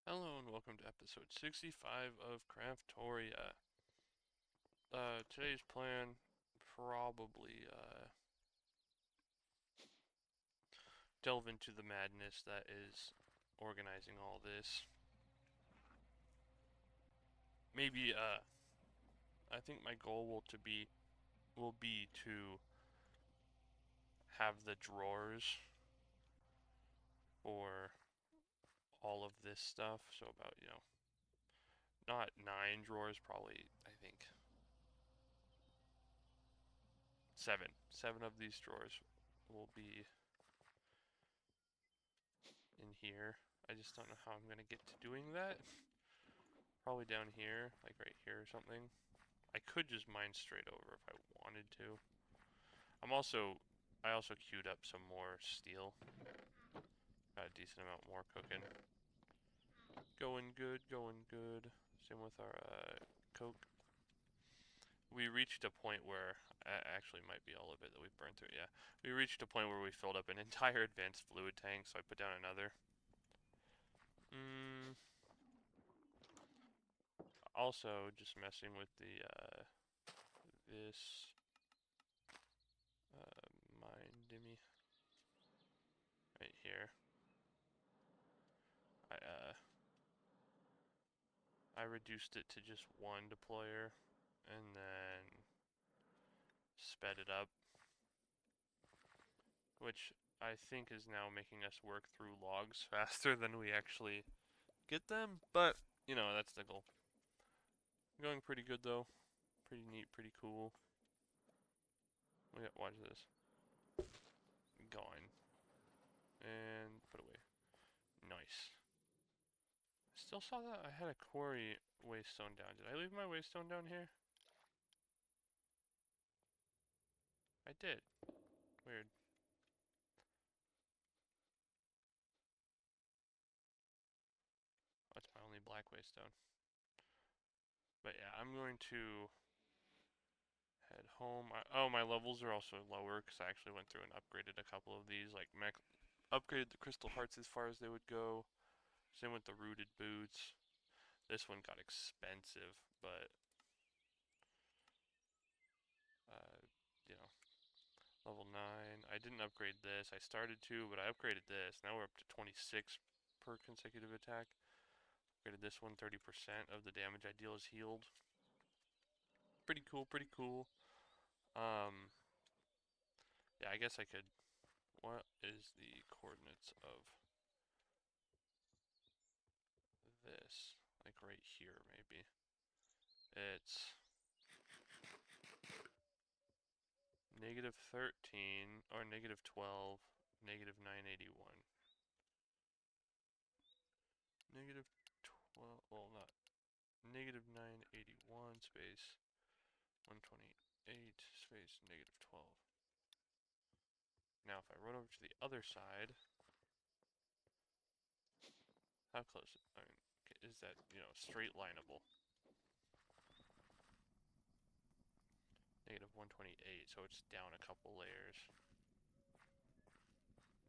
Hello and welcome to episode 65 of Craftoria. Today's plan, probably, delve into the madness that is organizing all this. Maybe, I think my goal will be to have the drawers for all of this stuff, so about, not 9 drawers, probably, I think, 7. 7 of these drawers will be in here. I just don't know how I'm gonna get to doing that. Probably down here, like right here or something. I could just mine straight over if I wanted to. I also queued up some more steel. Got a decent amount more cooking. Going good, going good. Same with our coke. We reached a point where, actually might be all of it that we burned through, yeah. We reached a point where we filled up an entire advanced fluid tank, so I put down another. Also, just messing with the, this, mine dimmy right here. I, I reduced it to just one deployer and then sped it up, which I think is now making us work through logs faster than we actually get them, but that's the goal. Going pretty good though. Pretty neat, pretty cool. Watch this. Gone. And put away. Nice. Still saw that I had a quarry waystone down. Did I leave my waystone down here? I did. Weird. That's my only black waystone. But yeah, I'm going to head home. Oh, my levels are also lower because I actually went through and upgraded a couple of these. Like, upgraded the crystal hearts as far as they would go. Same with the rooted boots. This one got expensive, but, uh, you know, level 9. I didn't upgrade this. I started to, but I upgraded this. Now we're up to 26 per consecutive attack. Upgraded this one, 30% of the damage I deal is healed. Pretty cool, pretty cool. Yeah, I guess I could. What is the coordinates of this? Like right here, maybe. It's -13 or -12, -981. -12, well, not -981 space 128 space -12. Now, if I run over to the other side, how close? I mean, is that straight lineable? -128, so it's down a couple layers.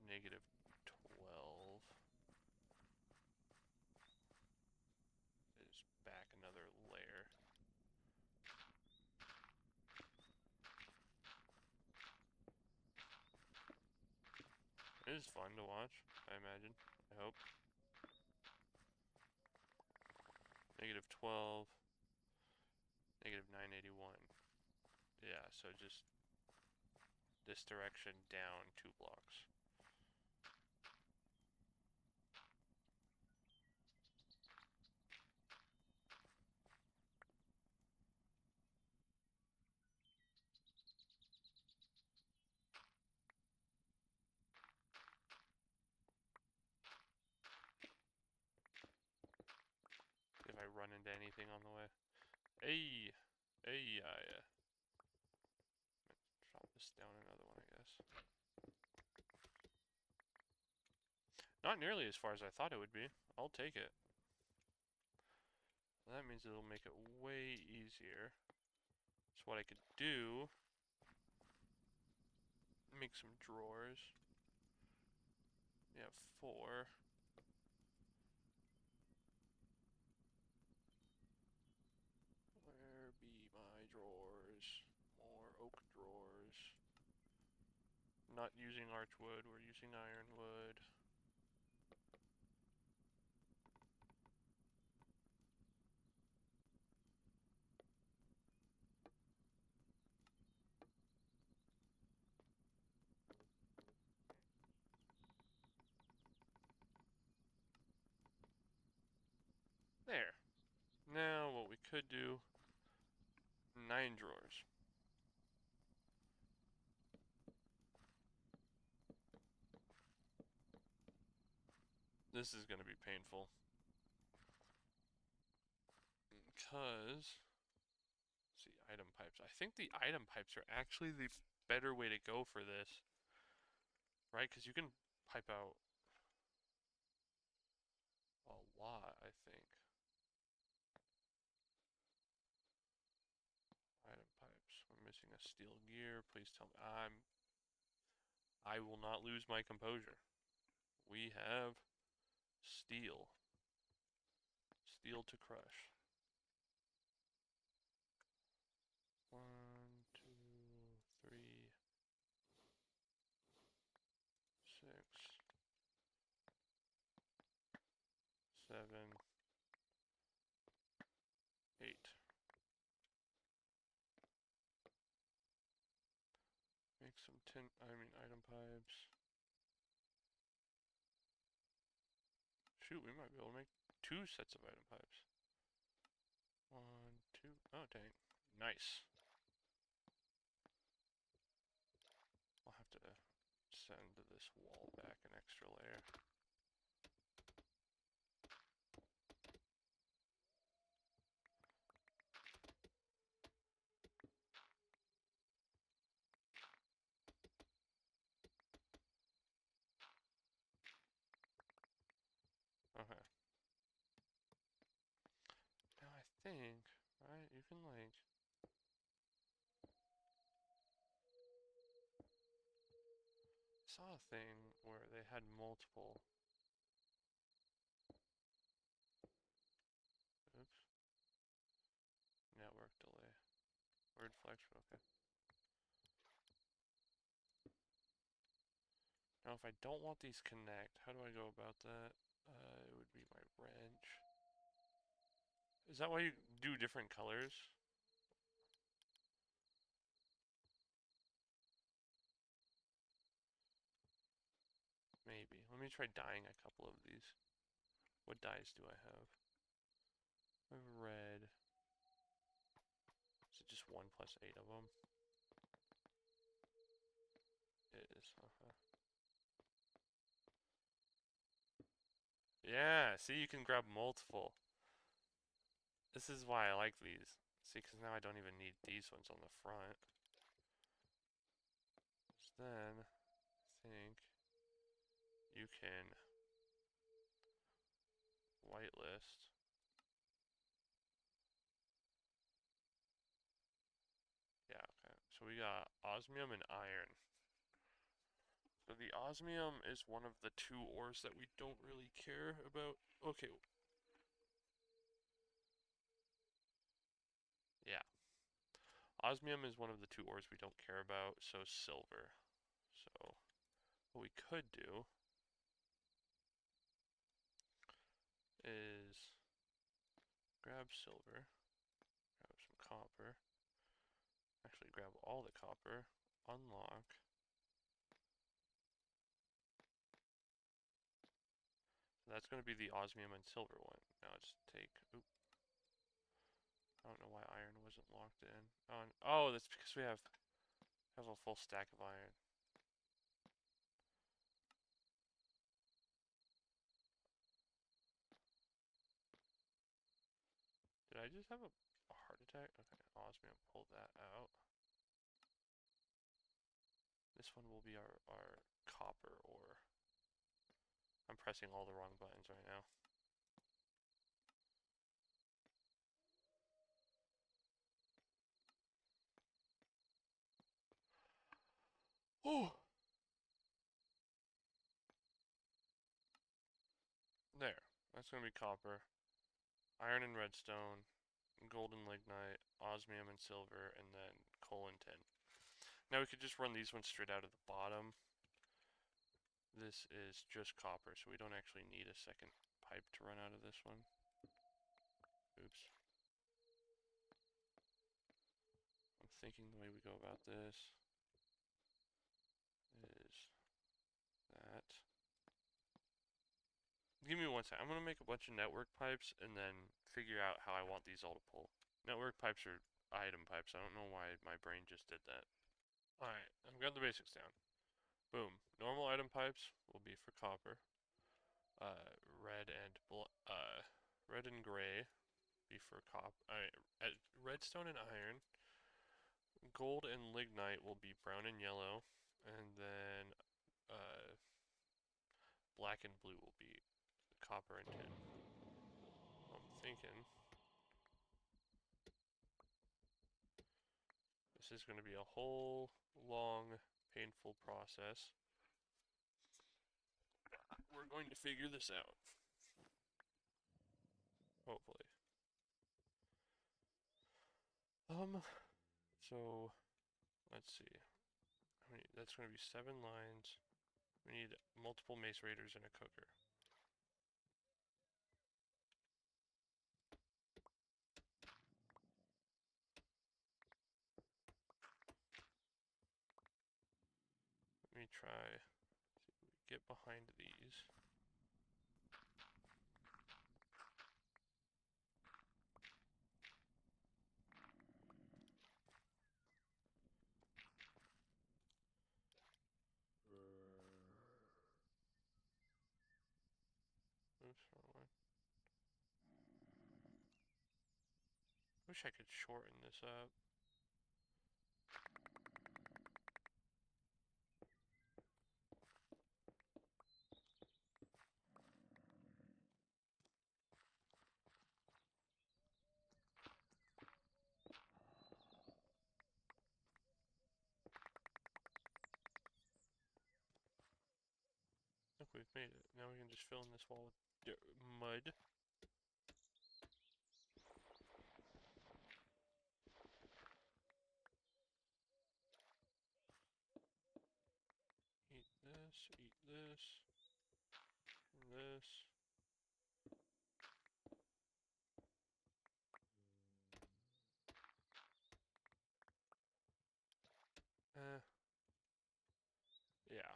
-12 is back another layer. It is fun to watch, I imagine. I hope. -12, -981. Yeah, so just this direction down 2 blocks. If I run into anything on the way. Hey! Hey, yeah. Drop this down another one, I guess. Not nearly as far as I thought it would be. I'll take it. That means it'll make it way easier. So what I could do, make some drawers. We have 4. not using archwood, we're using ironwood. There. Now what we could do, 9 drawers. This is going to be painful. Because, see, item pipes. I think the item pipes are actually the better way to go for this. Right? Because you can pipe out a lot, I think. Item pipes. We're missing a steel gear. Please tell me. I will not lose my composure. We have steel. Steel to crush. 1, 2, 3, 6, 7, 8. Make some item pipes. Shoot, we might be able to make 2 sets of item pipes. 1, 2, oh dang. Nice. I'll have to send this wall back an extra layer. Okay. Now I think, right, you can like... I saw a thing where they had multiple... Oops. Network delay. Word flex, okay. Now if I don't want these connect, how do I go about that? It would be my wrench. Is that why you do different colors? Maybe. Let me try dyeing a couple of these. What dyes do I have? I have red. Is it just 1 plus 8 of them? It is, Yeah, see, you can grab multiple. This is why I like these. See, because now I don't even need these ones on the front. So then, I think you can whitelist. Yeah, okay. So we got osmium and iron. So the osmium is one of the 2 ores that we don't really care about. Okay. Yeah. Osmium is one of the 2 ores we don't care about, so silver. So what we could do is grab silver, grab some copper, actually grab all the copper, unlock. So that's going to be the osmium and silver one. Now let's take, oop. I don't know why iron wasn't locked in. Oh, that's because we have a full stack of iron. Did I just have a heart attack? Okay, osmium, pull that out. This one will be our copper ore. I'm pressing all the wrong buttons right now. Oh! There. That's going to be copper. Iron and redstone. Golden lignite. Osmium and silver. And then coal and tin. Now we could just run these ones straight out of the bottom. this is just copper, so we don't actually need a second pipe to run out of this one. Oops. I'm thinking the way we go about this is that. Give me 1 second. I'm going to make a bunch of network pipes and then figure out how I want these all to pull. Network pipes are item pipes. I don't know why my brain just did that. Alright, I've got the basics down. Boom. Normal item pipes will be for copper. Red and red and gray be for redstone and iron. Gold and lignite will be brown and yellow, and then black and blue will be copper and tin. I'm thinking this is going to be a whole long, painful process. We're going to figure this out. Hopefully. So let's see. That's going to be 7 lines. We need multiple mace raiders and a cooker. Let me try. See if we get behind these. Oops, wrong one. Wish I could shorten this up. Look, we've made it. Now we can just fill in this wall with mud. Eat this, and this. Yeah.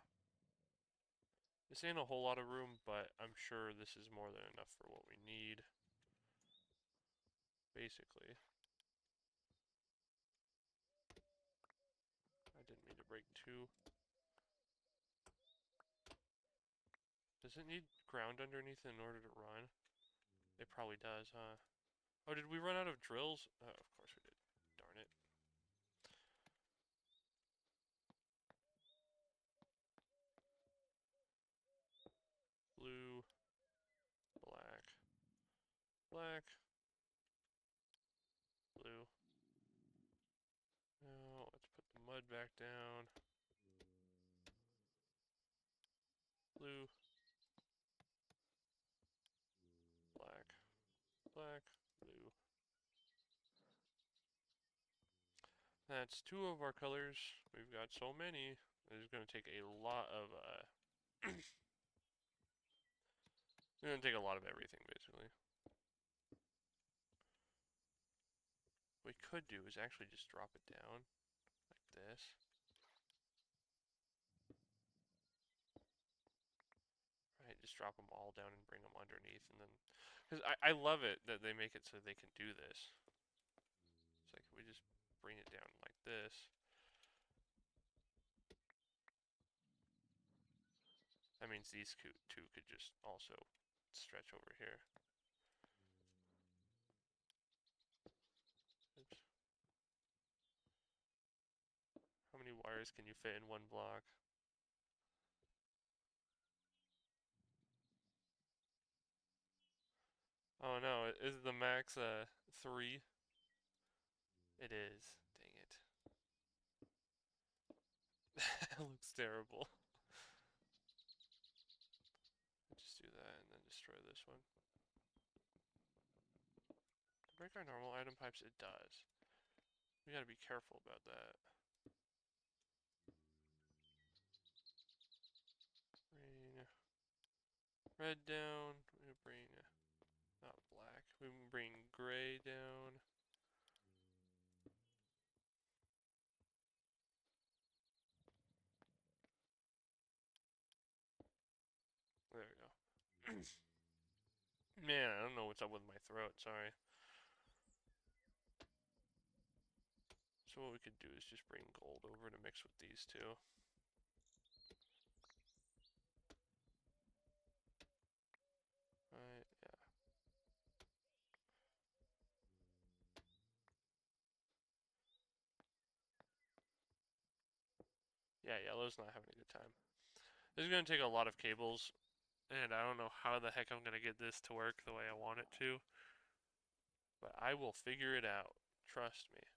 This ain't a whole lot of room, but I'm sure this is more than enough for what we need. Basically. I didn't mean to break 2. Does it need ground underneath in order to run? It probably does, huh? Oh, did we run out of drills? Of course we did. Darn it. Blue, black, black, blue. Now, let's put the mud back down. Blue, black, black, blue. That's 2 of our colors. We've got so many. It's going to take a lot of, it's going to take a lot of everything, basically. What we could do is actually just drop it down, like this. Right, just drop them all down and bring them underneath, and then, because I love it that they make it so they can do this. It's like, we just bring it down like this. That means these 2 could just also stretch over here. Oops. How many wires can you fit in 1 block? Oh no, is the max 3? It is. Dang it. It looks terrible. Just do that and then destroy this one. To break our normal item pipes, it does. We gotta be careful about that. red down. We bring not black. We can bring gray down. There we go. Man, I don't know what's up with my throat. Sorry. So what we could do is just bring gold over to mix with these two. Right, yeah. Yeah, yellow's not having a good time. This is going to take a lot of cables, and I don't know how the heck I'm going to get this to work the way I want it to. But I will figure it out. Trust me.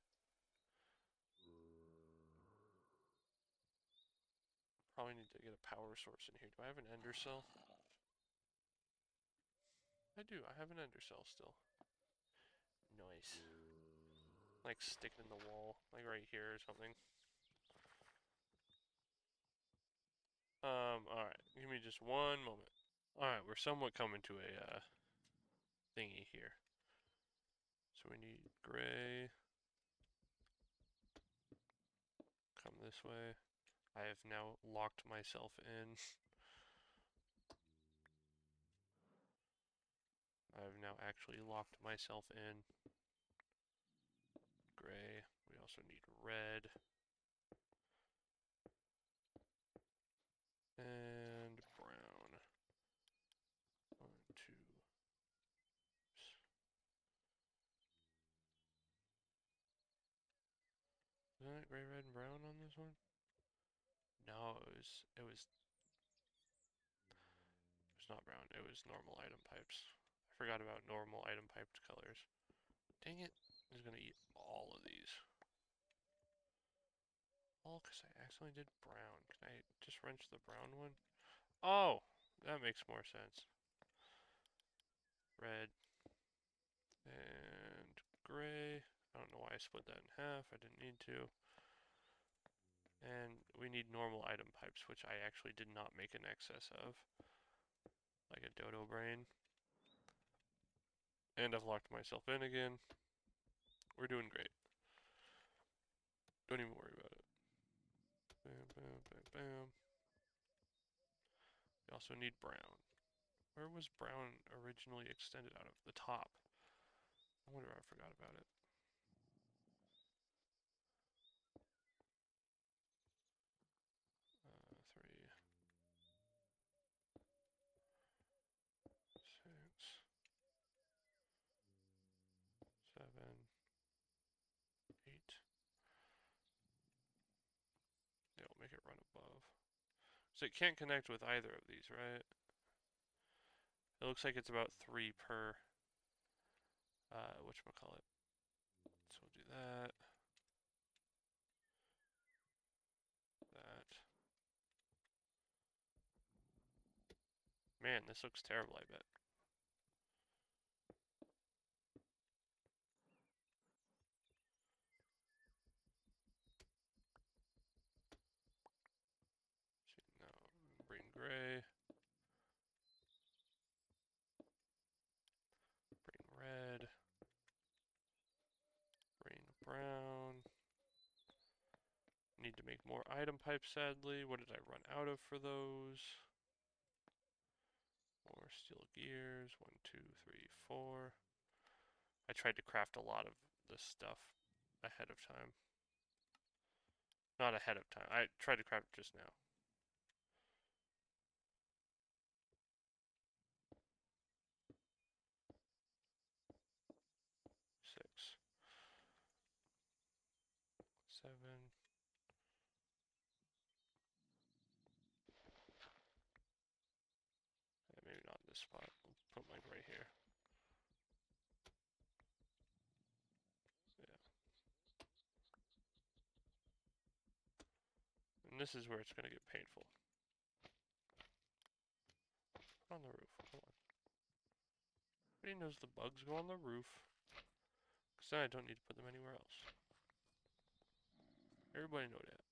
Probably need to get a power source in here. Do I have an ender cell? I do. I have an ender cell still. Nice. Like sticking in the wall. Like right here or something. Alright. Give me just one moment. Alright, we're somewhat coming to a, thingy here. So we need gray. Come this way. I have now locked myself in. I have now actually locked myself in. Gray. We also need red. And brown. 1, 2. Isn't it gray, red, and brown on this one? No, it was not brown. It was normal item pipes. I forgot about normal item piped colors. Dang it! It's gonna eat all of these. All because I accidentally did brown. Can I just wrench the brown one? Oh, that makes more sense. Red and gray. I don't know why I split that in half. I didn't need to. And we need normal item pipes, which I actually did not make an excess of. Like a dodo brain. And I've locked myself in again. We're doing great. Don't even worry about it. Bam, bam, bam, bam. We also need brown. Where was brown originally extended out of? The top. I wonder if I forgot about it. Three, 6, 7, 8. Yeah, we'll make it run above. So it can't connect with either of these, right? It looks like it's about 3 per, whatchamacallit. So we'll do that. That. Man, this looks terrible, I bet. See, now bring gray. Bring red. Bring brown. Need to make more item pipes, sadly. What did I run out of for those? More steel gears. 1, 2, 3, 4. I tried to craft a lot of this stuff ahead of time. Not ahead of time. I tried to craft it just now. Six. 7. Maybe not in this spot. I'll put mine right here. Yeah. And this is where it's going to get painful. Put on the roof. Come on. Everybody knows the bugs go on the roof. Because then I don't need to put them anywhere else. Everybody know that.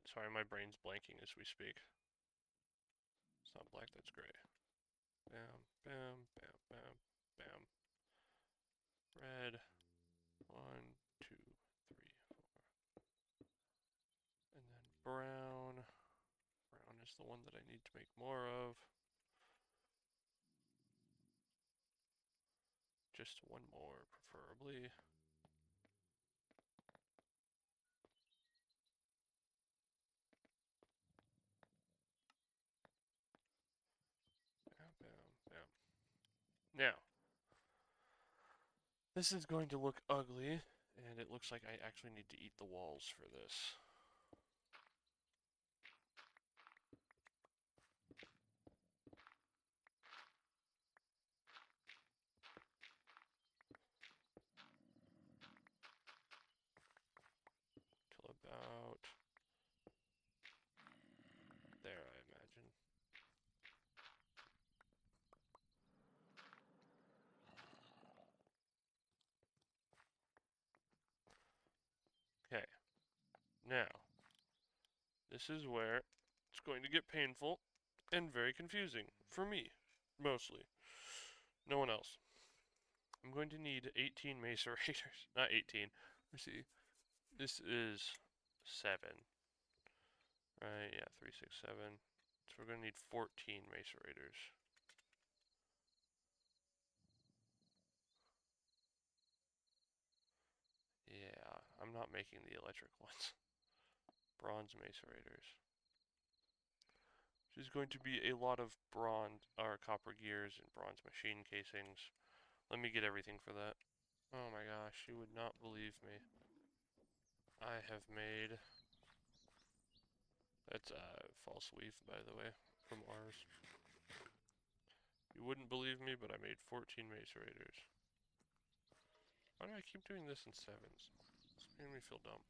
Sorry, my brain's blanking as we speak. It's not black, that's gray. Bam, bam, bam, bam, bam. Red. 1, 2, 3, 4. And then brown. Brown is the one that I need to make more of. Just one more, preferably. Bam, bam, bam. Now, this is going to look ugly, and it looks like I actually need to eat the walls for this. Till about there, I imagine. Okay, now, this is where it's going to get painful and very confusing, for me, mostly. No one else. I'm going to need 18 macerators, not 18, let's see, this is 7, right, yeah, 3, 6, 7, so we're going to need 14 macerators. Yeah, I'm not making the electric ones. Bronze macerators. Which is going to be a lot of bronze or copper gears and bronze machine casings. Let me get everything for that. Oh my gosh, you would not believe me. I have made... That's a false leaf, by the way, from ours. You wouldn't believe me, but I made 14 macerators. Why do I keep doing this in 7s? It's making me feel dumb.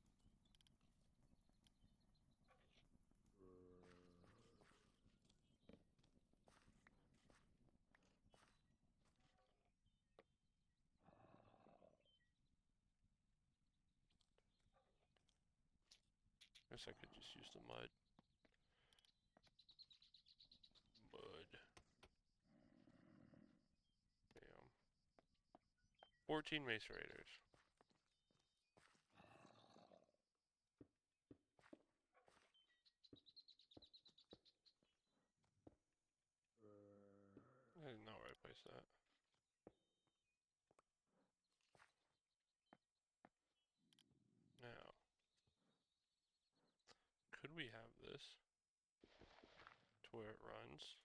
Guess I could just use the mud. Mud. Bam. 14 macerators. I didn't know where I placed that. Now, could we have this to where it runs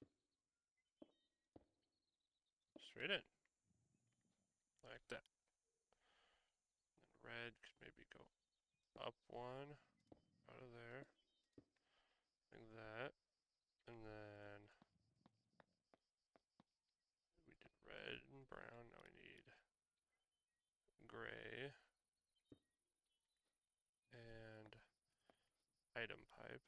straight in, like that? And red could maybe go up one, out of there, like that, and then we did red and brown, now we need gray, and item pipe.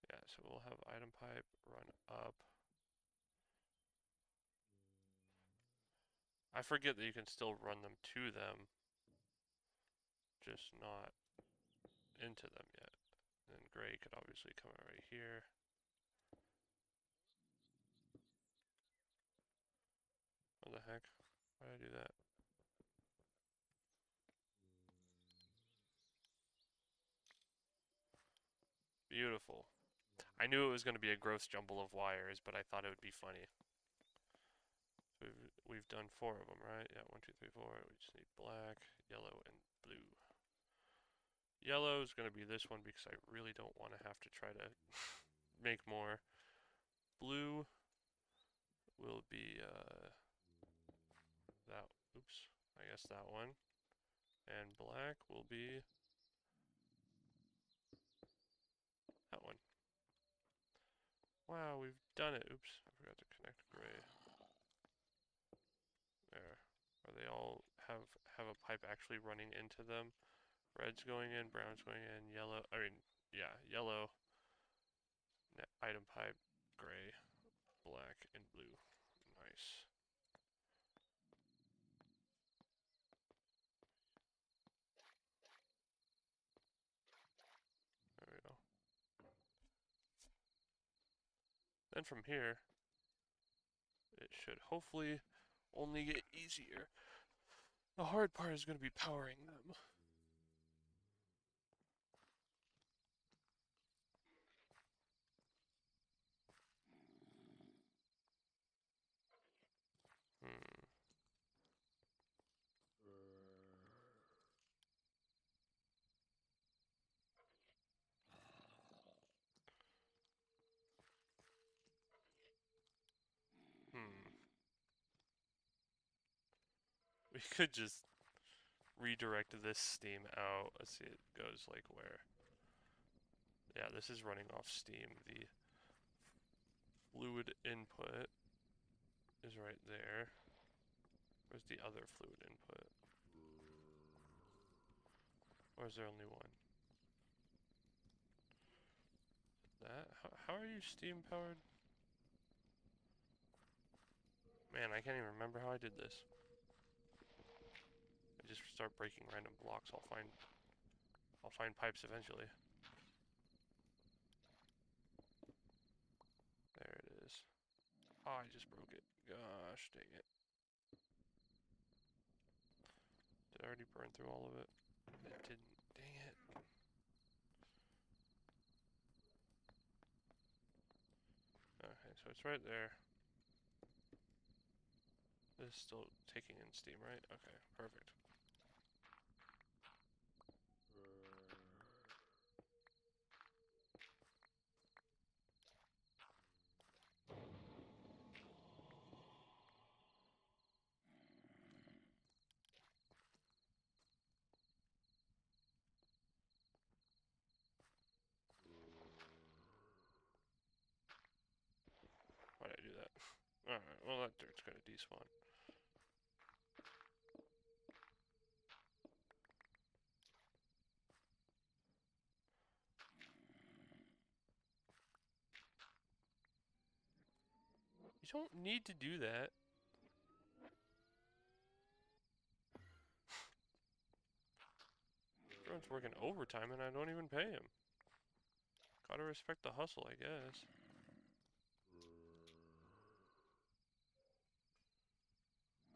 Yeah, so we'll have item pipe run up. I forget that you can still run them to them, just not into them yet. And gray could obviously come out right here. What the heck? Why did I do that? Beautiful. I knew it was going to be a gross jumble of wires, but I thought it would be funny. So we've done 4 of them, right? Yeah, 1, 2, 3, 4. We just need black, yellow, and blue. Yellow is going to be this one because I really don't want to have to try to make more. Blue will be that. Oops, I guess that one. And black will be that one. Wow, we've done it. Oops, I forgot to connect gray. There. Are they all have a pipe actually running into them? Red's going in, brown's going in, yellow, yeah, yellow, item pipe, gray, black, and blue. Nice. from here, it should hopefully only get easier. The hard part is going to be powering them. Hmm. Hmm. We could just redirect this steam out. Let's see, it goes like where? Yeah, this is running off steam. The fluid input is right there. Where's the other fluid input? Or is there only one? That? How are you steam powered? Man, I can't even remember how I did this. I just start breaking random blocks. I'll find pipes eventually. There it is. Oh, I just broke it. Gosh, dang it. Did I already burn through all of it? It didn't. Dang it. Okay, so it's right there. This is still taking in steam, right? Okay, perfect. Why did I do that? Alright, well that dirt's gonna despawn. You don't need to do that. Everyone's working overtime and I don't even pay him. Gotta respect the hustle, I guess.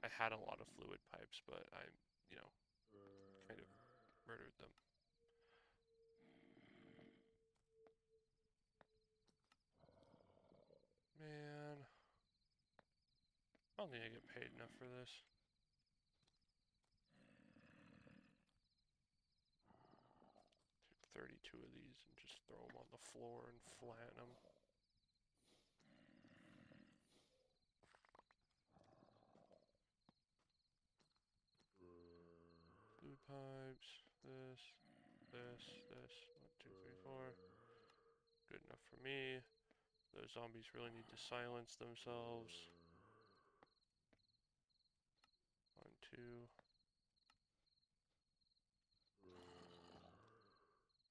I had a lot of fluid pipes, but I, you know, kind of murdered them. Man. I don't think I get paid enough for this. Take 32 of these and just throw them on the floor and flatten them. Fluid pipes, this. 1, 2, 3, 4. Good enough for me. Those zombies really need to silence themselves. 1, 2.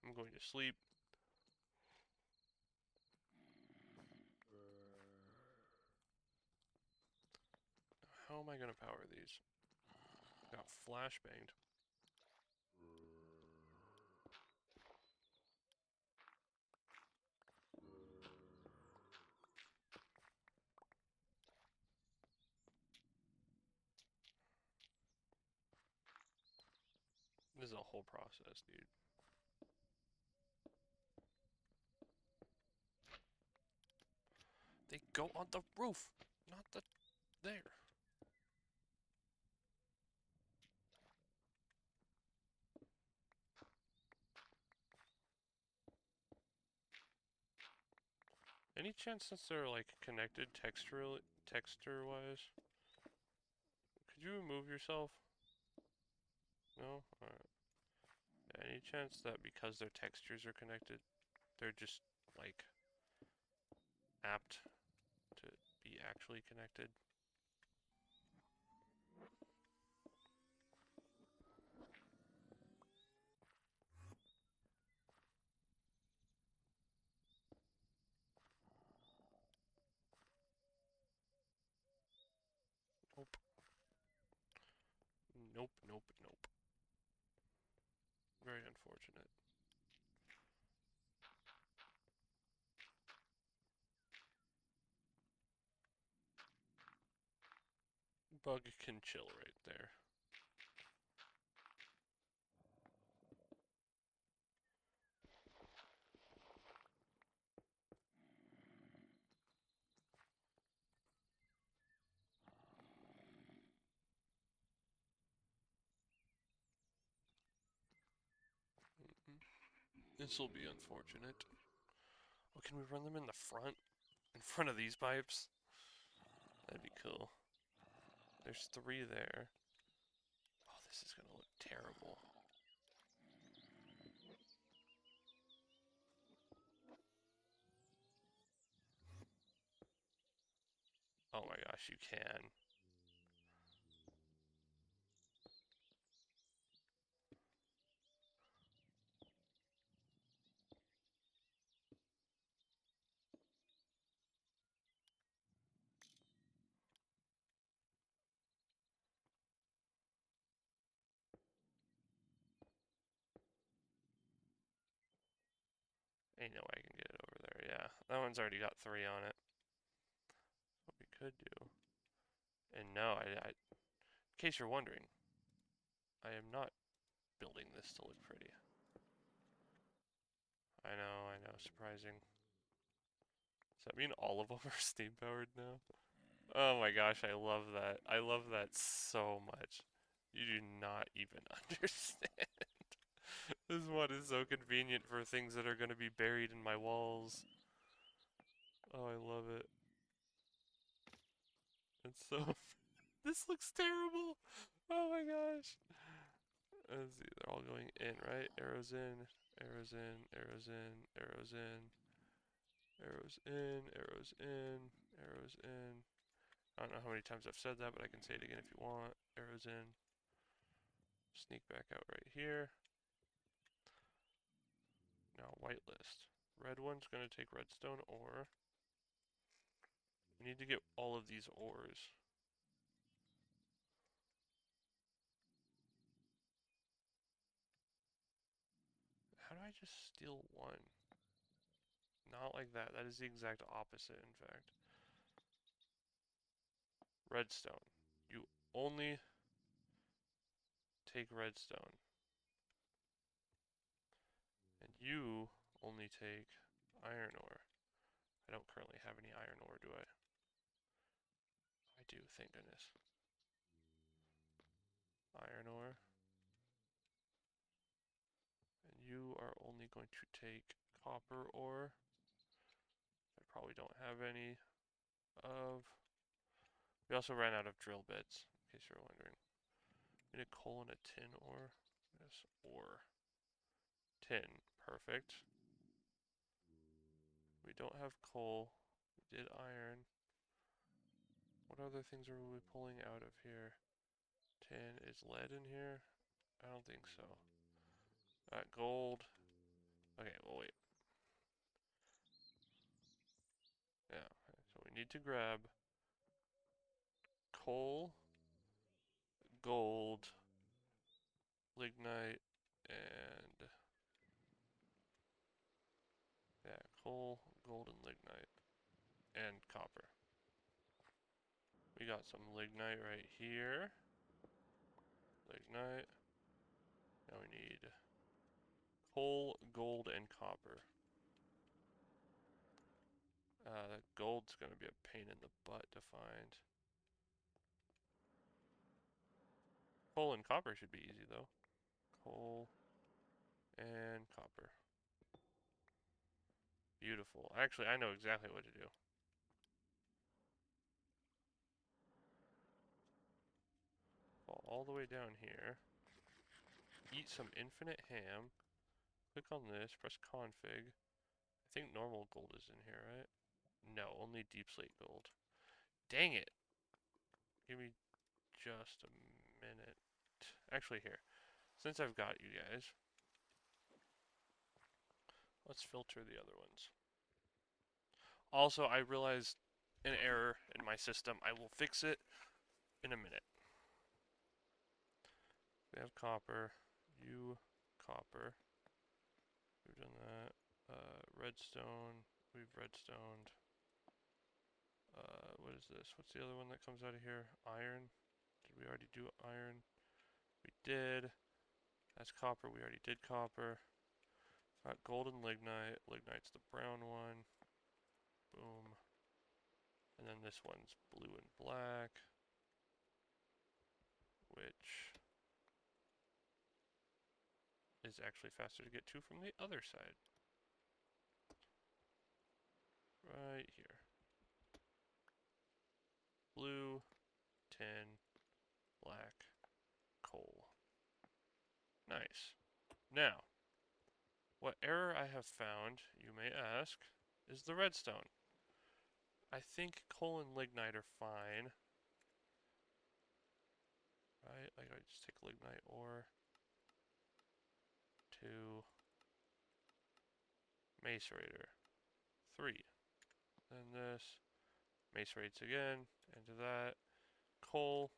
I'm going to sleep. How am I going to power these? Got flashbanged. This is a whole process, dude. They go on the roof, not the there. Any chance since they're like connected texture-wise? Could you remove yourself? No? Alright. Any chance that because their textures are connected, they're just like apt to be actually connected? Nope. Nope, nope, nope. Very unfortunate. Bug can chill right there. This will be unfortunate. Oh, can we run them in the front? In front of these pipes? That'd be cool. There's 3 there. Oh, this is gonna look terrible. Oh my gosh, you can. Ain't no way I can get it over there. Yeah, that one's already got 3 on it. What we could do. And no, in case you're wondering, I am not building this to look pretty. I know, surprising. Does that mean all of them are steam powered now? Oh my gosh, I love that. I love that so much. You do not even understand. This mod is so convenient for things that are going to be buried in my walls. Oh, I love it. It's so... This looks terrible! Oh my gosh! Let's see, they're all going in, right? Arrows in, arrows in, arrows in, arrows in, arrows in, arrows in, arrows in. I don't know how many times I've said that, but I can say it again if you want. Arrows in. Sneak back out right here. Now, whitelist. Red one's going to take redstone ore. We need to get all of these ores. How do I just steal one? Not like that. That is the exact opposite, in fact. Redstone. You only take redstone. And you only take iron ore. I don't currently have any iron ore, do I? I do, thank goodness. Iron ore. And you are only going to take copper ore. I probably don't have any of. We also ran out of drill bits, in case you're wondering. We need a coal and a tin ore. Yes, ore. Tin. Perfect. We don't have coal. We did iron. What other things are we pulling out of here? Tin. Is lead in here? I don't think so. Gold. Okay, well wait. Yeah, so we need to grab coal, gold, lignite, and yeah, coal, gold, and lignite, and copper. We got some lignite right here. Lignite. Now we need coal, gold, and copper. That gold's gonna be a pain in the butt to find. Coal and copper should be easy though. Coal and copper. Beautiful. Actually, I know exactly what to do. Fall all the way down here. Eat some infinite ham. Click on this, press config. I think normal gold is in here, right? No, only deep slate gold. Dang it! Give me just a minute. Actually, here. Since I've got you guys, let's filter the other ones. Also, I realized an error in my system. I will fix it in a minute. We have copper. You, copper. We've done that. Redstone. We've redstoned. What is this? What's the other one that comes out of here? Iron. we already do iron? We did. That's copper. We already did copper. Got golden lignite. Lignite's the brown one. Boom. And then this one's blue and black, which is actually faster to get to from the other side. Right here. Blue, tin, black, coal. Nice. Now, what error I have found, you may ask, is the redstone. I think coal and lignite are fine. Right? Like I just take lignite ore. 2. Macerator. 3. Then this. Macerates again. Into that. Coal.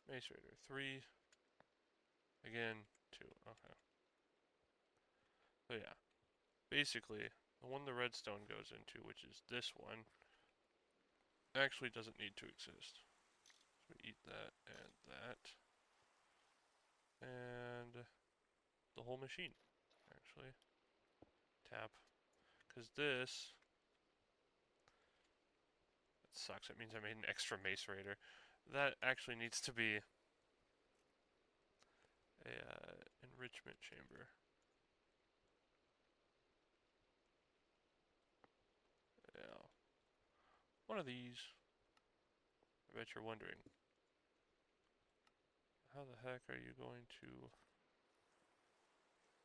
Macerator. 3. Again. 2. Okay. So yeah. Basically, the one the redstone goes into, which is this one, actually doesn't need to exist. So we eat that and that. And the whole machine, actually. Tap. Because this... That sucks. It means I made an extra macerator. That actually needs to be a enrichment chamber. Yeah. One of these. I bet you're wondering, how the heck are you going to...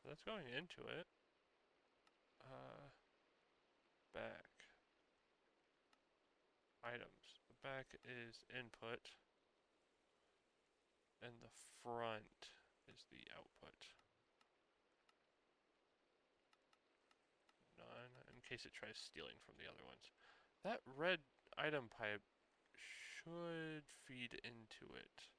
That's going into it. Back. Items. The back is input. And the front is the output. None, in case it tries stealing from the other ones. That red item pipe should feed into it.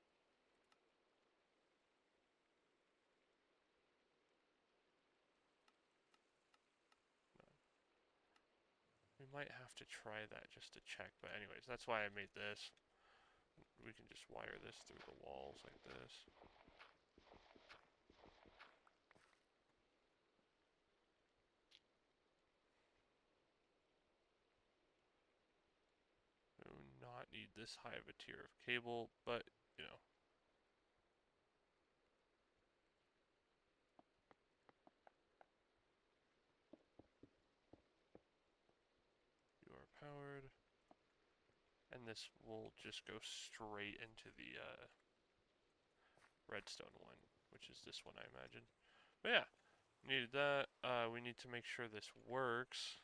We might have to try that just to check, but anyways, that's why I made this. We can just wire this through the walls like this. We do not need this high of a tier of cable, but, you know. You are powered. And this will just go straight into the redstone one, which is this one, I imagine. But yeah, needed that. We need to make sure this works,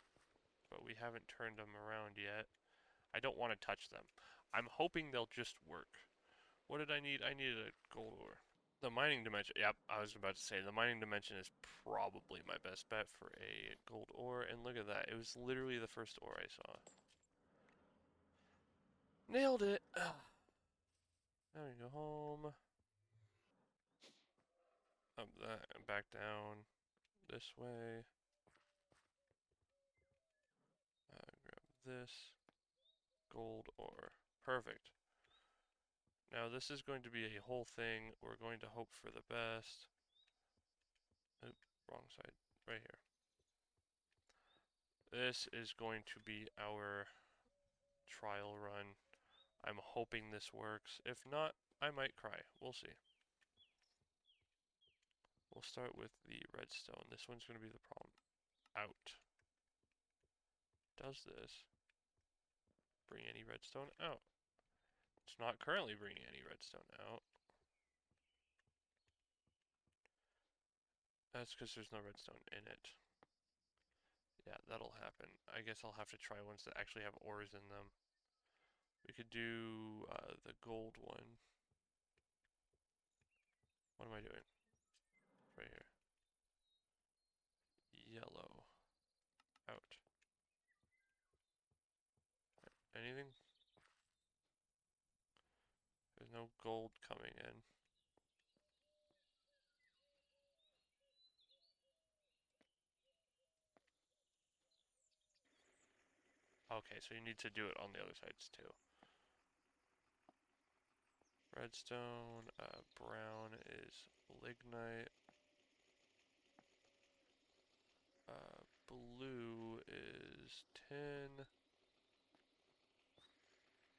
but we haven't turned them around yet. I don't want to touch them. I'm hoping they'll just work. What did I need? I needed a gold ore. The mining dimension, yep, I was about to say, the mining dimension is probably my best bet for a gold ore, and look at that, it was literally the first ore I saw. Nailed it! Now we go home. Up that, and back down this way. Grab this. Gold ore. Perfect. Now this is going to be a whole thing. We're going to hope for the best. Oop, wrong side. Right here. This is going to be our trial run. I'm hoping this works. If not, I might cry. We'll see. We'll start with the redstone. This one's going to be the problem. Out. Does this bring any redstone out? It's not currently bringing any redstone out. That's because there's no redstone in it. Yeah, that'll happen. I guess I'll have to try ones that actually have ores in them. We could do the gold one. What am I doing? Right here. Yellow. Out. Anything? There's no gold coming in. Okay, so you need to do it on the other sides too. redstone. Brown is lignite. Blue is tin.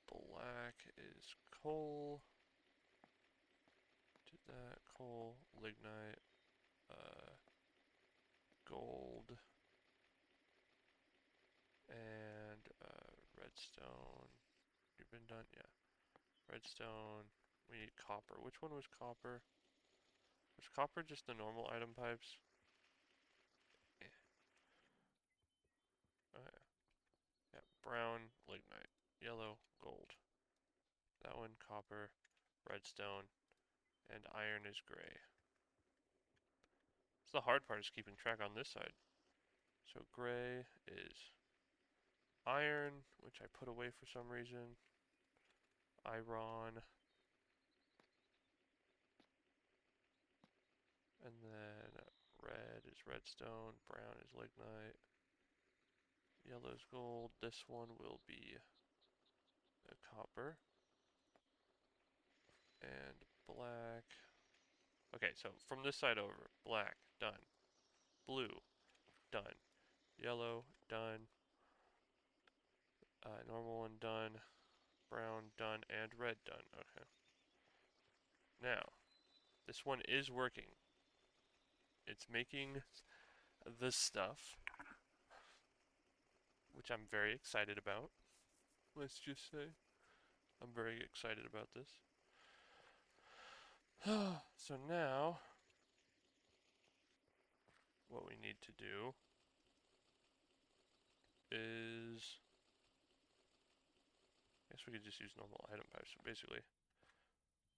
Black is coal. Did that. Coal, lignite, gold, and redstone. You've been done? Yeah. Redstone. We need copper. Which one was copper? Was copper just the normal item pipes? Eh. Okay. Yeah. Brown, lignite. Yellow, gold. That one, copper, redstone, and iron is gray. So the hard part is keeping track on this side. So gray is iron, which I put away for some reason. Iron. And then red is redstone, brown is lignite, yellow is gold. This one will be a copper. And black. Okay, so from this side over, black, done. Blue, done. Yellow, done. Normal one, done. Brown, done. And red, done. Okay. Now, this one is working. It's making the stuff, which I'm very excited about. Let's just say, I'm very excited about this. So now, what we need to do is, I guess we could just use normal item pipes. So basically,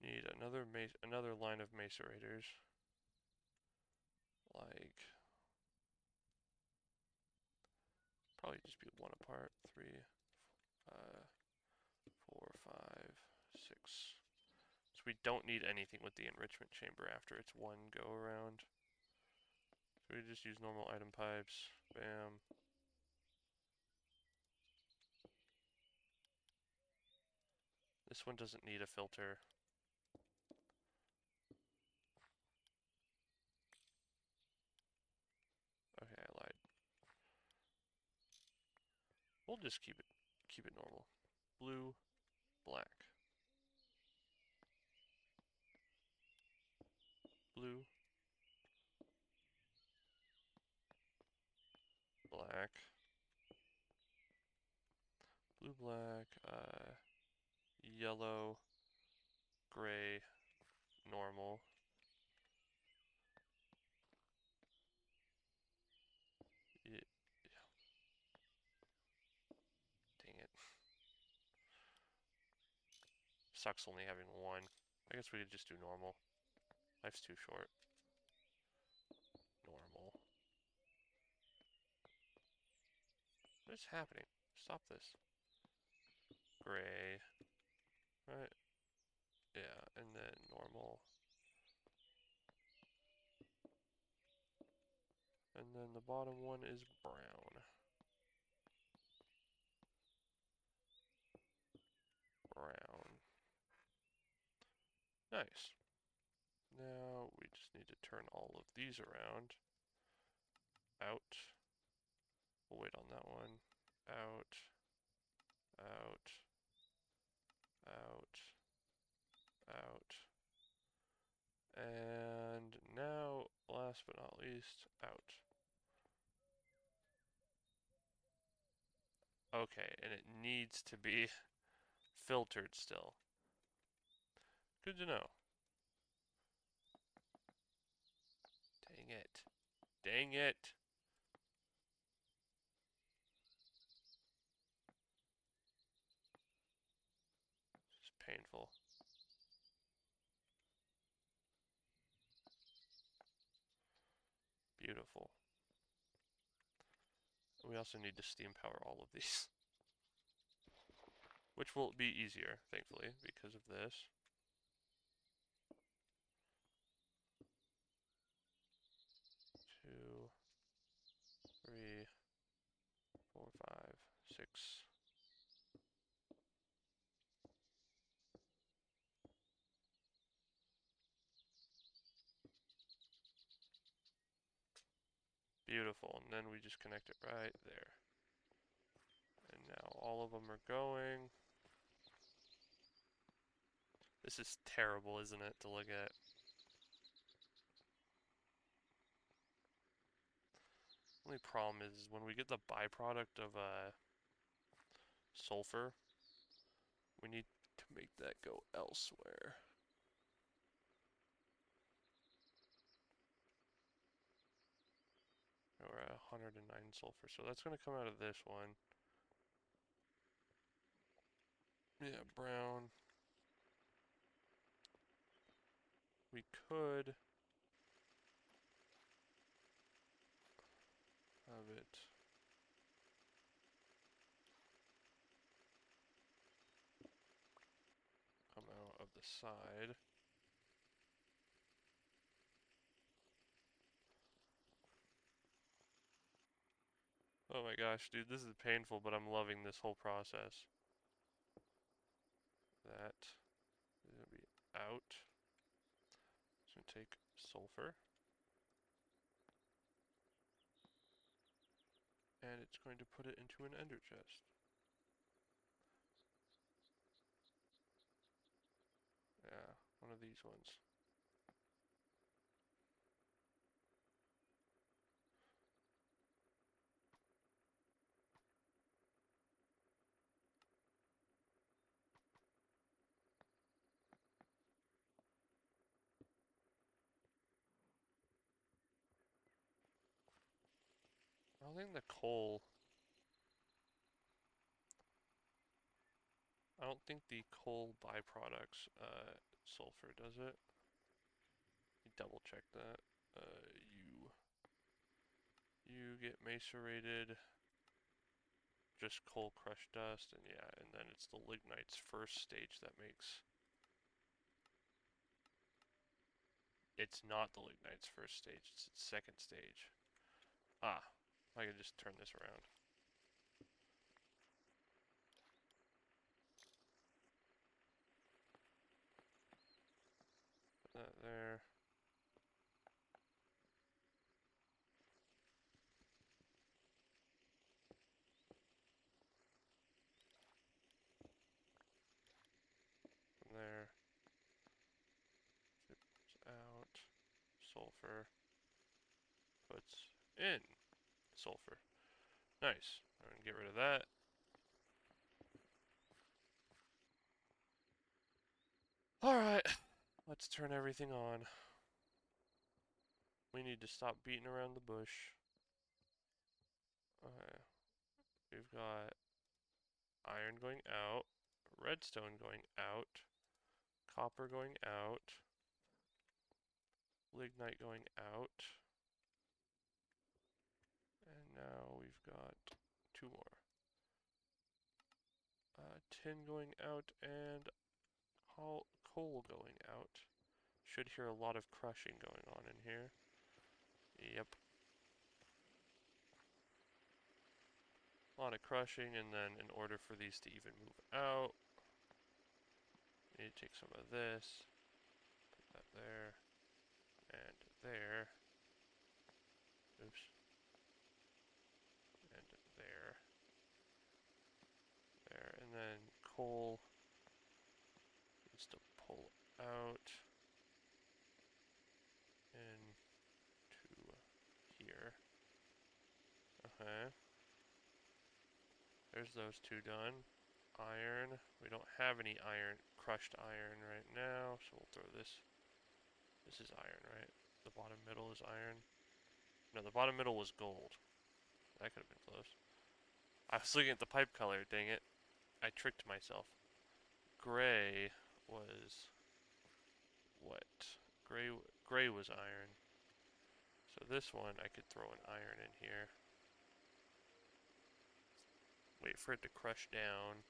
need another line of macerators, like probably just be one apart. 3, 4, 5, 6. So we don't need anything with the enrichment chamber after it's one go around. So we just use normal item pipes. Bam. This one doesn't need a filter. Okay, I lied. We'll just keep it normal. Blue, black. Blue, black. Blue, black, yellow, gray, normal. Yeah. Dang it. Sucks only having one. I guess we could just do normal. Life's too short. Normal. What is happening? Stop this. Gray. Right? Yeah, and then normal. And then the bottom one is brown. Brown. Nice. Now we just need to turn all of these around. Out. We'll wait on that one. Out. Out. Out. Out. And now, last but not least, out. Okay, and it needs to be filtered still. Good to know. Dang it. Dang it. It's painful. Beautiful. We also need to steam power all of these. Which will be easier, thankfully, because of this. 2, 3, 4, 5, 6. Beautiful. And then we just connect it right there. And now all of them are going. This is terrible, isn't it, to look at? Only problem is when we get the byproduct of sulfur, we need to make that go elsewhere. We're at 109 sulfur, so that's going to come out of this one. Yeah, brown. We could have it come out of the side. Oh my gosh, dude, this is painful, but I'm loving this whole process. That is going to be out. It's going to take sulfur. And it's going to put it into an ender chest. Yeah, one of these ones. I don't think the coal... I don't think the coal byproducts sulfur, does it? Double check that. You get macerated, just coal crushed dust, and yeah, and then it's the lignite's first stage that makes. It's not the lignite's first stage, it's its second stage. Ah, I can just turn this around. Put that there. From there. Puts out. Sulfur. Puts in sulfur. Nice. I'm gonna get rid of that. Alright, let's turn everything on. We need to stop beating around the bush. Okay. We've got iron going out, redstone going out, copper going out, lignite going out, and now we've got two more. Tin going out and coal going out. Should hear a lot of crushing going on in here. Yep. A lot of crushing, and then in order for these to even move out, you need to take some of this, put that there, and there. Oops. And there. There, and then coal needs to pull out into here. Okay. There's those two done. Iron. We don't have any iron, crushed iron right now, so we'll throw this. This is iron, right? The bottom middle is iron. No, the bottom middle was gold. That could have been close. I was looking at the pipe color, dang it. I tricked myself. Gray was what? Gray was iron. So this one, I could throw an iron in here. Wait for it to crush down.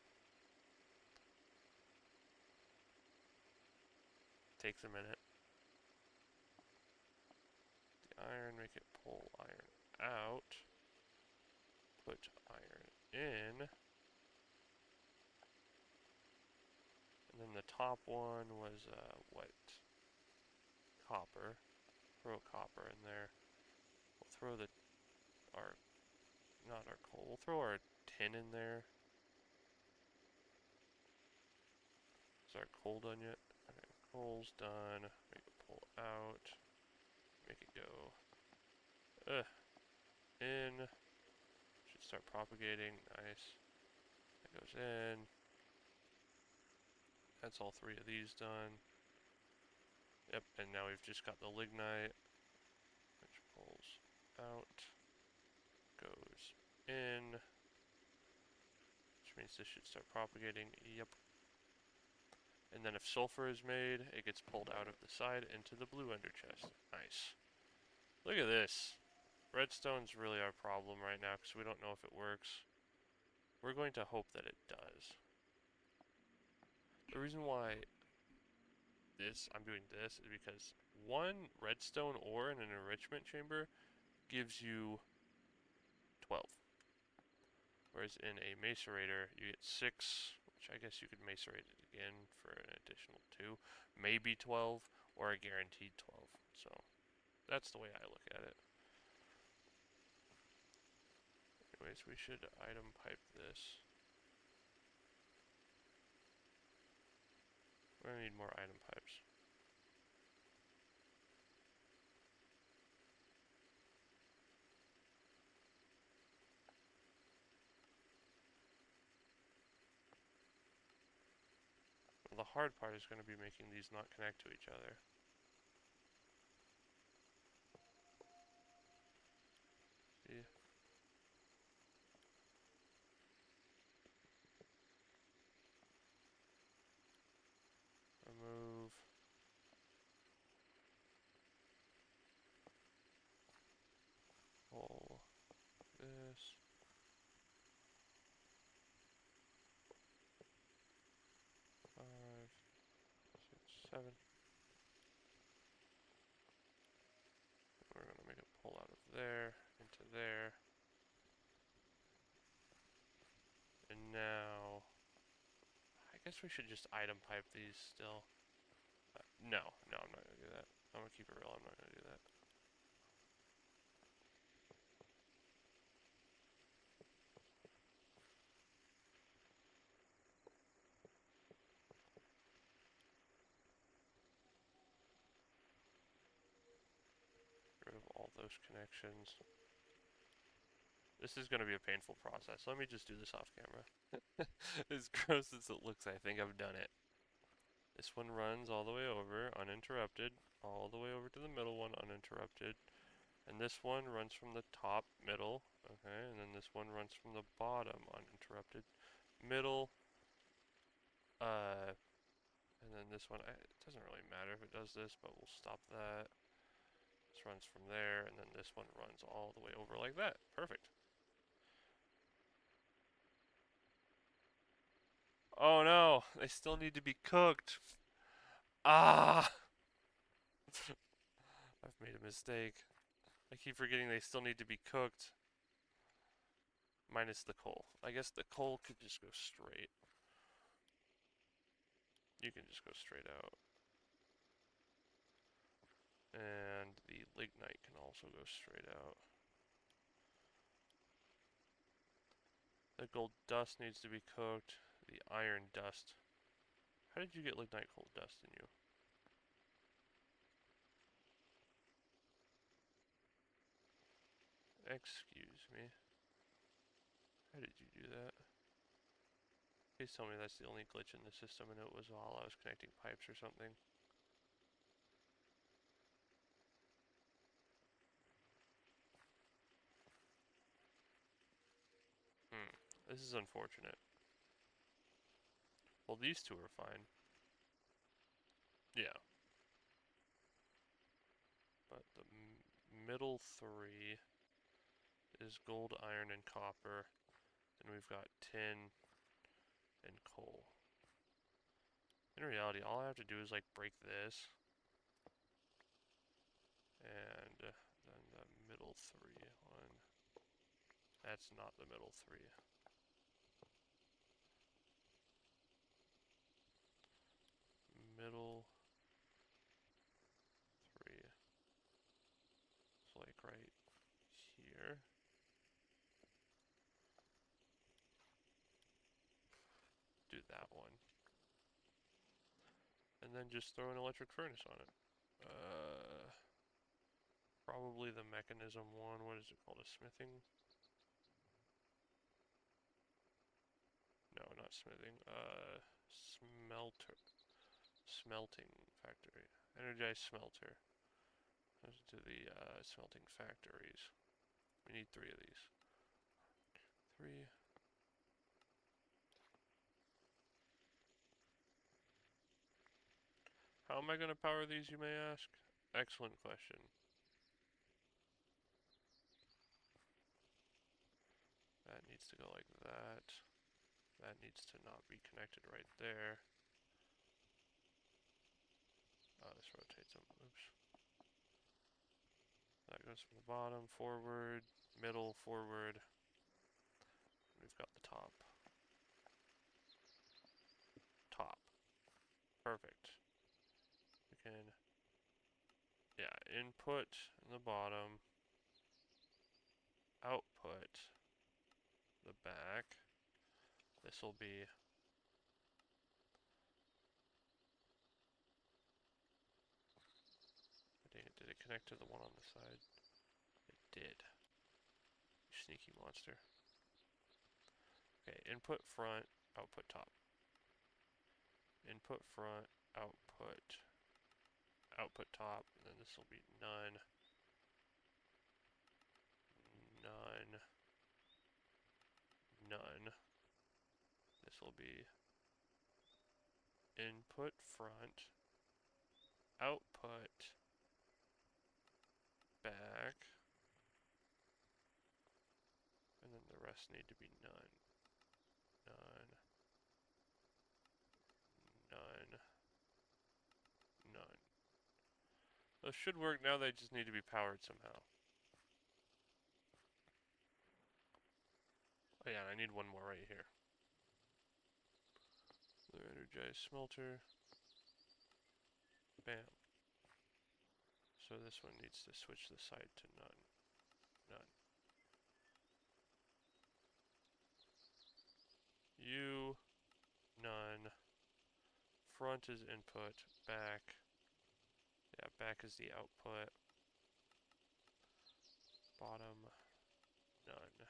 Takes a minute. The iron, make it pull iron out. Put iron in. And then the top one was, what? Copper. Throw copper in there. We'll throw the our, not our coal, we'll throw our tin in there. Is our coal done yet? Okay, coal's done. Make it pull out. Make it go in. Should start propagating. Nice. That goes in. That's all 3 of these done. Yep, and now we've just got the lignite, which pulls out, goes in, which means this should start propagating. Yep. And then if sulfur is made, it gets pulled out of the side into the blue ender chest. Nice. Look at this. Redstone's really our problem right now because we don't know if it works. We're going to hope that it does. The reason why I'm doing this is because 1 redstone ore in an enrichment chamber gives you 12. Whereas in a macerator, you get 6, which I guess you could macerate it again for an additional 2, maybe 12, or a guaranteed 12. So that's the way I look at it. Anyways, we should item pipe this. We're gonna need more item pipes. Well, the hard part is going to be making these not connect to each other. See? Remove. Pull this. 5, 6, 7. We're going to make it pull out of there into there. And now, I guess we should just item pipe these still. No, I'm not going to do that. I'm going to keep it real, I'm not going to do that. Get rid of all those connections. This is going to be a painful process. Let me just do this off camera. As gross as it looks, I think I've done it. This one runs all the way over, uninterrupted, all the way over to the middle one, uninterrupted. And this one runs from the top, middle, okay, and then this one runs from the bottom, uninterrupted, middle, and then this one, it doesn't really matter if it does this, but we'll stop that. This runs from there, and then this one runs all the way over like that. Perfect. Oh no, they still need to be cooked. Ah! I've made a mistake. I keep forgetting they still need to be cooked. Minus the coal. I guess the coal could just go straight. You can just go straight out. And the lignite can also go straight out. The gold dust needs to be cooked. The iron dust. How did you get lignite gold dust in you? Excuse me. How did you do that? Please tell me that's the only glitch in the system and it was while I was connecting pipes or something. This is unfortunate. Well, these two are fine. Yeah. But the middle 3 is gold, iron, and copper. And we've got tin and coal. In reality, all I have to do is like break this. And then the middle 3 one. That's not the middle 3. Middle 3. It's like right here. that one. And then just throw an electric furnace on it. Probably the mechanism one. What is it called? A smithing? No, not smithing. Smelter. Smelting factory. Energized smelter. Goes to the smelting factories. We need 3 of these. 3. How am I going to power these, you may ask? Excellent question. That needs to go like that. That needs to not be connected right there. Oh, this rotates them. Oops. That goes from the bottom, forward, middle, forward. We've got the top. Top. Perfect. We can, yeah, input in the bottom, output the back. This will be dang it, did it connect to the one on the side? It did. You sneaky monster. Okay, input front, output top. Input front, output top, and then this will be none, none, none. This will be input front, output back, and then the rest need to be none, none, none, none. Those should work now, they just need to be powered somehow. Oh yeah, and I need one more right here. The energized smelter. Bam. So this one needs to switch the side to none. None. U, none. Front is input, back. Yeah, back is the output. Bottom, none.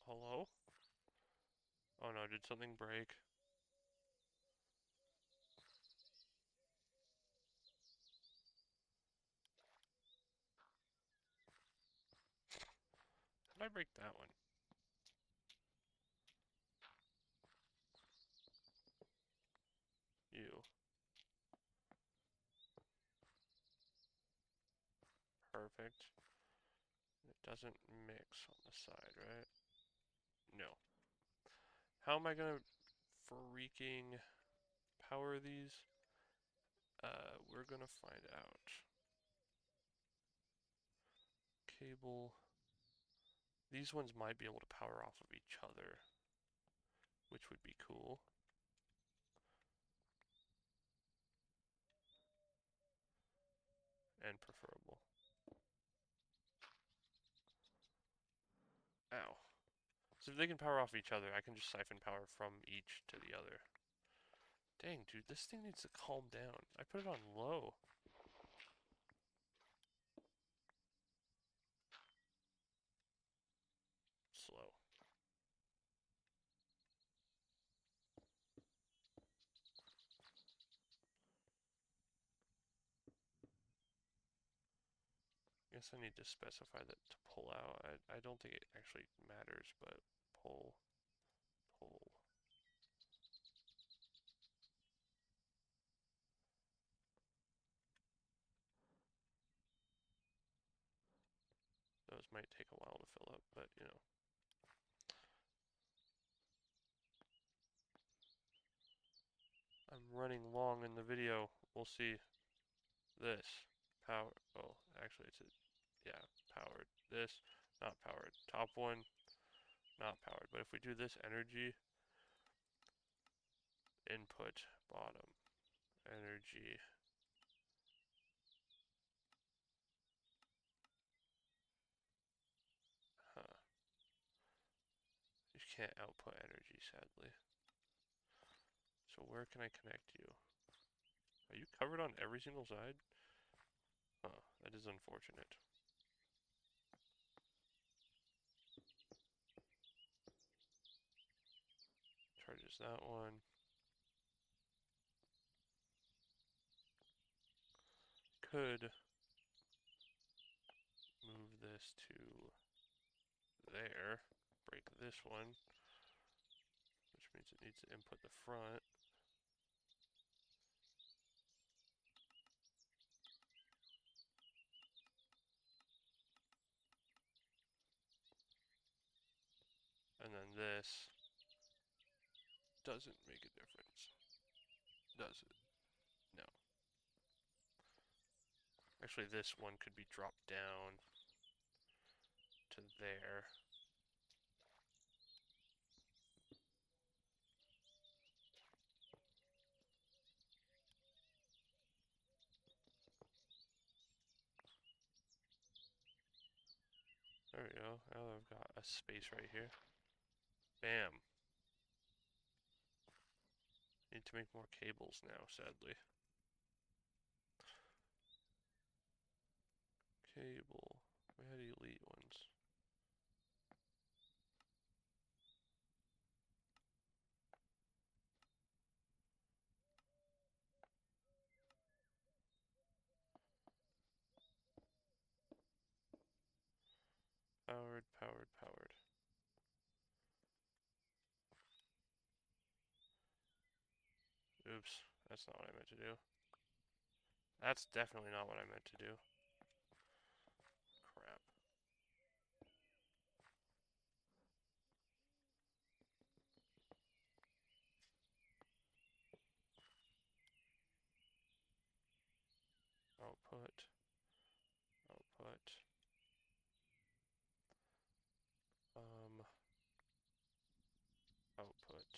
Hello? Oh no, did something break? Did I break that one? U. Perfect. It doesn't mix on the side, right? No. How am I gonna freaking power these? We're gonna find out. Cable. These ones might be able to power off of each other, which would be cool. And preferable. Ow. So if they can power off each other, I can just siphon power from each to the other. Dang, dude, this thing needs to calm down. I put it on low. Slow. I guess I need to specify that to pull out. I don't think it actually matters, but pull, pull. Those might take a while to fill up, but you know. I'm running long in the video. We'll see. This. Power. Oh, actually it's a, yeah, powered. This, not powered. Top one, not powered. But if we do this energy, input, bottom, energy, can't output energy, sadly. So where can I connect you? Are you covered on every single side? Huh, that is unfortunate. Charges that one. Could move this to there. Break this one, which means it needs to input the front. And then this doesn't make a difference, does it? No. Actually, this one could be dropped down to there. There we go. Now I've got a space right here. Bam. Need to make more cables now, sadly. Cable. We had elite ones. Powered, powered, powered. Oops, that's not what I meant to do. That's definitely not what I meant to do. Crap. Output. Output. Output.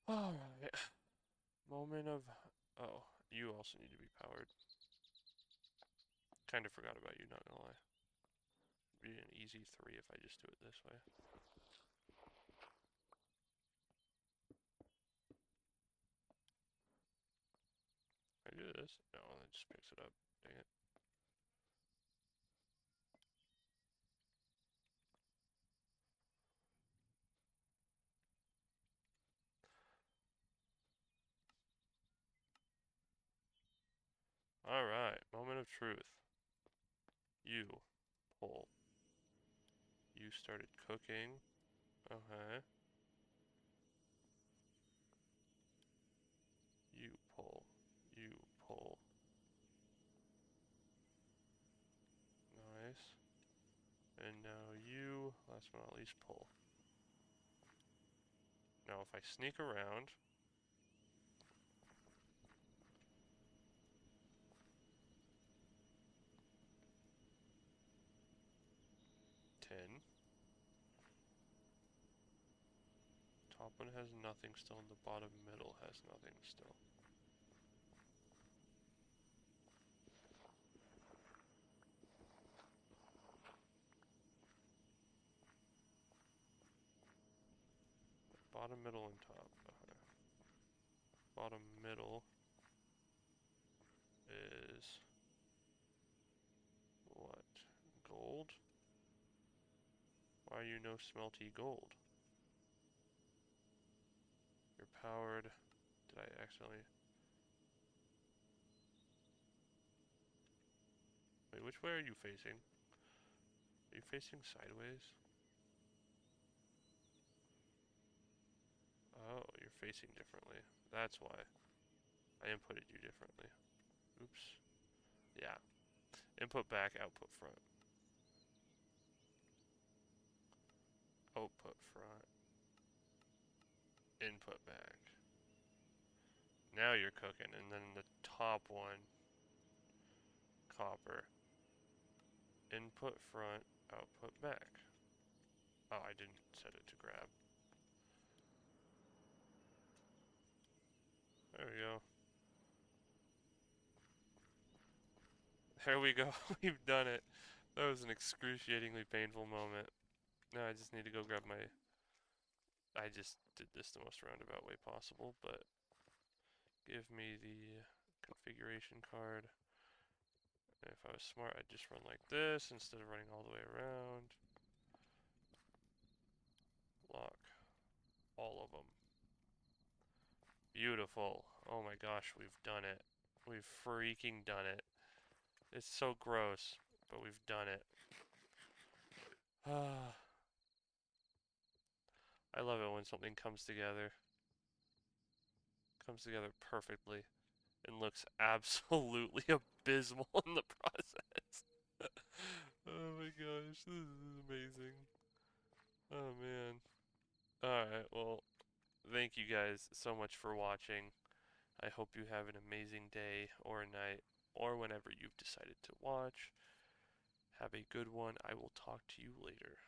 Alright. Moment of... Oh, you also need to be powered. Kind of forgot about you, not gonna lie. Be an easy 3 if I just do it this way. Can I do this? No, it just picks it up. Dang it. Alright, moment of truth. You, pull. You started cooking. Okay. You pull. You pull. Nice. And now you, last but not least, pull. Now if I sneak around, 10. Top one has nothing still, and the bottom middle has nothing still. Bottom, middle, and top. Okay. Bottom middle is what? Gold? Why are you no smelty gold? You're powered. Did I accidentally? Wait, which way are you facing? Are you facing sideways? Oh, you're facing differently. That's why. I inputted you differently. Oops. Yeah. Input back, output front. Output front. Input back. Now you're cooking. And then the top one, copper. Input front, output back. Oh, I didn't set it to grab. There we go. There we go. We've done it. That was an excruciatingly painful moment. Now I just need to go grab my... I just did this the most roundabout way possible, but give me the configuration card. And if I was smart, I'd just run like this instead of running all the way around. Lock all of them. Beautiful. Oh my gosh, we've done it. We've freaking done it. It's so gross, but we've done it. I love it when something comes together. Comes together perfectly and looks absolutely abysmal in the process. Oh my gosh, this is amazing. Oh man. Alright, well, thank you guys so much for watching. I hope you have an amazing day or night or whenever you've decided to watch. Have a good one. I will talk to you later.